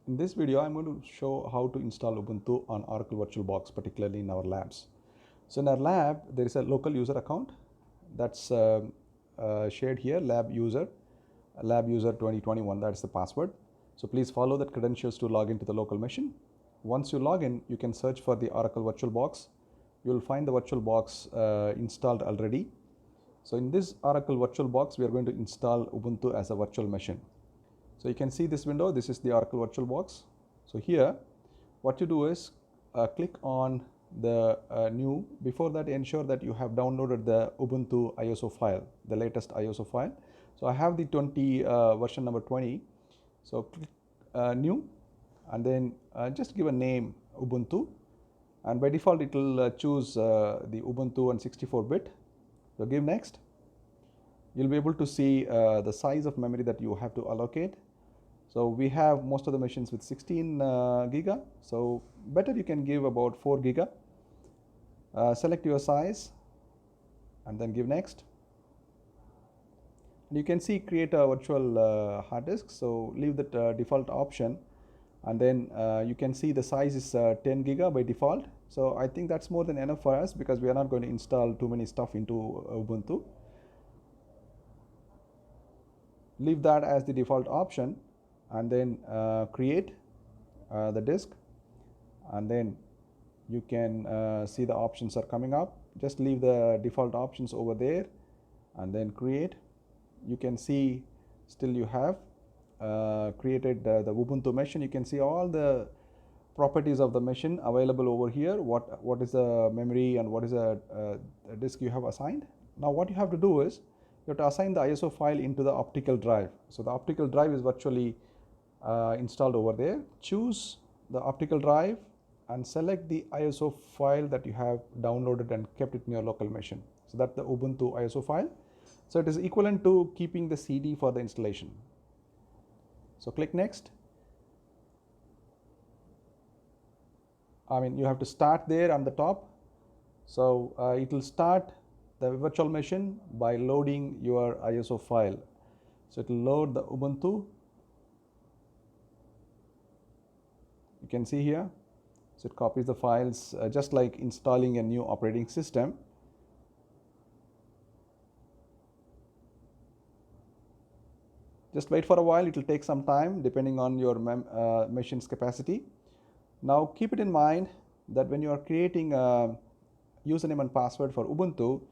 In this video, I'm going to show how to install Ubuntu on Oracle VirtualBox, particularly in our labs. So in our lab, there is a local user account that's shared here, lab user 2021, that's the password. So please follow that credentials to log into the local machine. Once you log in, you can search for the Oracle VirtualBox. You'll find the VirtualBox installed already. So in this Oracle VirtualBox, we are going to install Ubuntu as a virtual machine. So you can see this window, this is the Oracle VirtualBox. So here, what you do is click on the new. Before that, ensure that you have downloaded the Ubuntu ISO file, the latest ISO file. So I have the version number 20. So click new, and then just give a name Ubuntu, and by default it will choose the Ubuntu and 64-bit. So give next. You'll be able to see the size of memory that you have to allocate. So we have most of the machines with 16 giga, so better you can give about 4 giga. Select your size and then give next. And you can see create a virtual hard disk, so leave that default option, and then you can see the size is 10 giga by default. So I think that's more than enough for us because we are not going to install too many stuff into Ubuntu. Leave that as the default option, and then create the disk, and then you can see the options are coming up. Just leave the default options over there and then create. You can see still you have created the Ubuntu machine. You can see all the properties of the machine available over here, what is the memory and what is the disk you have assigned. Now what you have to do is you have to assign the ISO file into the optical drive. So the optical drive is virtually installed over there. Choose the optical drive and select the ISO file that you have downloaded and kept it in your local machine. So that's the Ubuntu ISO file. So it is equivalent to keeping the CD for the installation. So click next. You have to start there on the top. So it will start the virtual machine by loading your ISO file. So it will load the Ubuntu. You can see here. So it copies the files just like installing a new operating system. Just wait for a while, it will take some time depending on your machine's capacity. Now keep it in mind that when you are creating a username and password for Ubuntu,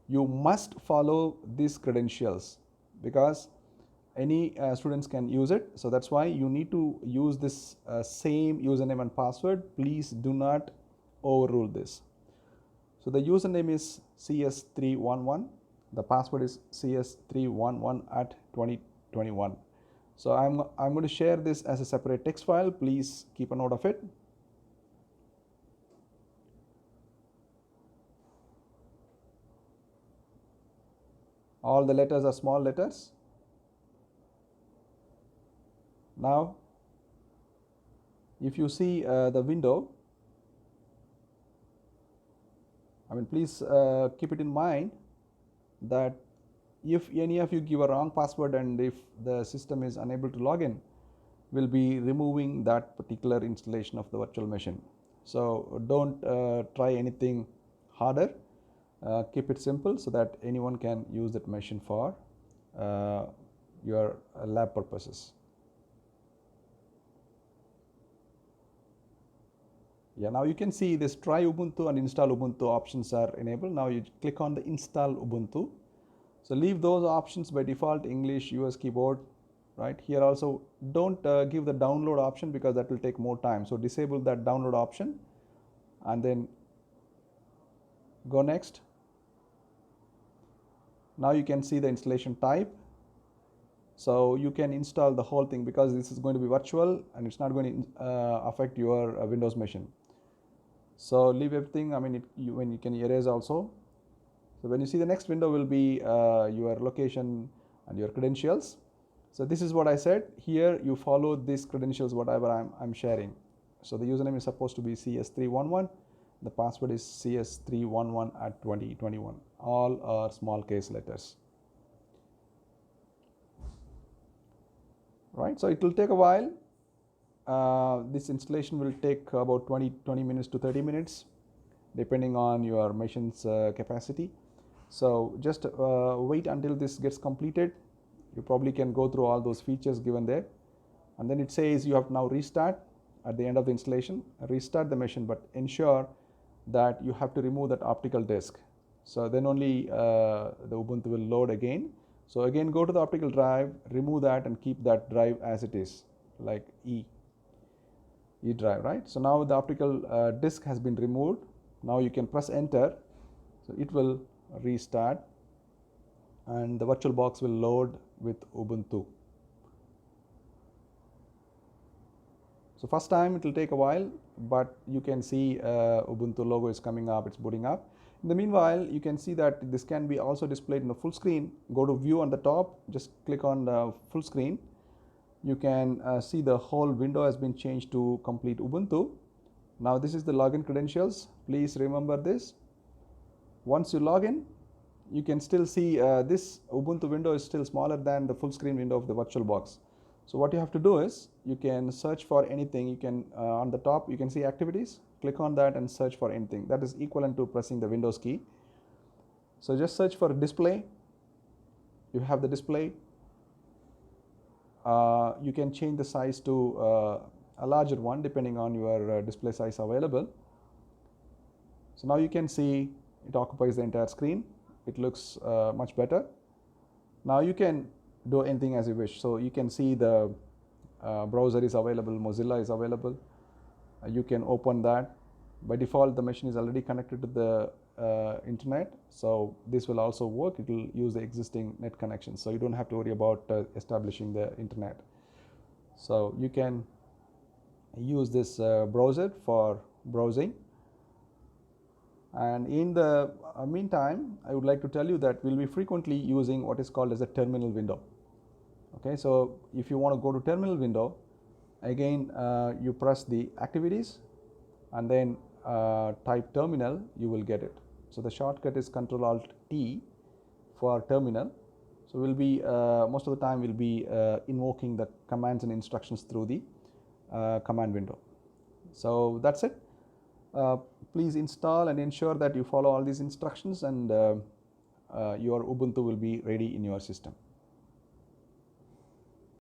you must follow these credentials because any students can use it. So that's why you need to use this same username and password. Please do not overrule this. So the username is CS311. The password is CS311@2021. So I'm going to share this as a separate text file. Please keep a note of it. All the letters are small letters. Now, if you see the window, please keep it in mind that if any of you give a wrong password and if the system is unable to log in, we'll be removing that particular installation of the virtual machine. So don't try anything harder. Keep it simple so that anyone can use that machine for your lab purposes. Yeah, now you can see this try Ubuntu and install Ubuntu options are enabled. Now you click on the install Ubuntu. So leave those options by default, English, US keyboard, right? Here also don't give the download option because that will take more time. So disable that download option and then go next. Now you can see the installation type. So you can install the whole thing because this is going to be virtual and it's not going to affect your Windows machine. So leave everything. When you can erase also. So when you see the next window will be your location and your credentials. So this is what I said. Here you follow these credentials, whatever I'm sharing. So the username is supposed to be CS311. The password is CS311@2021. All are small case letters. Right, so it will take a while. this installation will take about 20 minutes to 30 minutes depending on your machine's capacity. So just wait until this gets completed. You probably can go through all those features given there, and then it says you have now restart at the end of the installation. Restart the machine, but ensure that you have to remove that optical disk. So then only the Ubuntu will load again. So again, go to the optical drive, remove that, and keep that drive as it is, like E drive, right? So now the optical disk has been removed. Now you can press enter. So it will restart and the VirtualBox will load with Ubuntu. So first time it will take a while, but you can see Ubuntu logo is coming up, it's booting up. In the meanwhile, you can see that this can be also displayed in the full screen. Go to view on the top, just click on the full screen. You can see the whole window has been changed to complete Ubuntu. Now this is the login credentials. Please remember this. Once you log in, you can still see this Ubuntu window is still smaller than the full screen window of the VirtualBox. So what you have to do is you can search for anything. You can on the top you can see activities. Click on that and search for anything. That is equivalent to pressing the Windows key. So just search for display. You have the display. You can change the size to a larger one depending on your display size available. So now you can see it occupies the entire screen. It looks much better. Now you can do anything as you wish. So you can see the browser is available, Mozilla is available. You can open that. By default, the machine is already connected to the internet. So this will also work. It will use the existing net connection. So you don't have to worry about establishing the internet. So you can use this browser for browsing. And in the meantime, I would like to tell you that we'll be frequently using what is called as a terminal window. Okay, so if you want to go to terminal window, again you press the activities and then type terminal, you will get it. So the shortcut is Ctrl-Alt-T for terminal. So we'll be most of the time we'll be invoking the commands and instructions through the command window. So that's it. Please install and ensure that you follow all these instructions, and your Ubuntu will be ready in your system.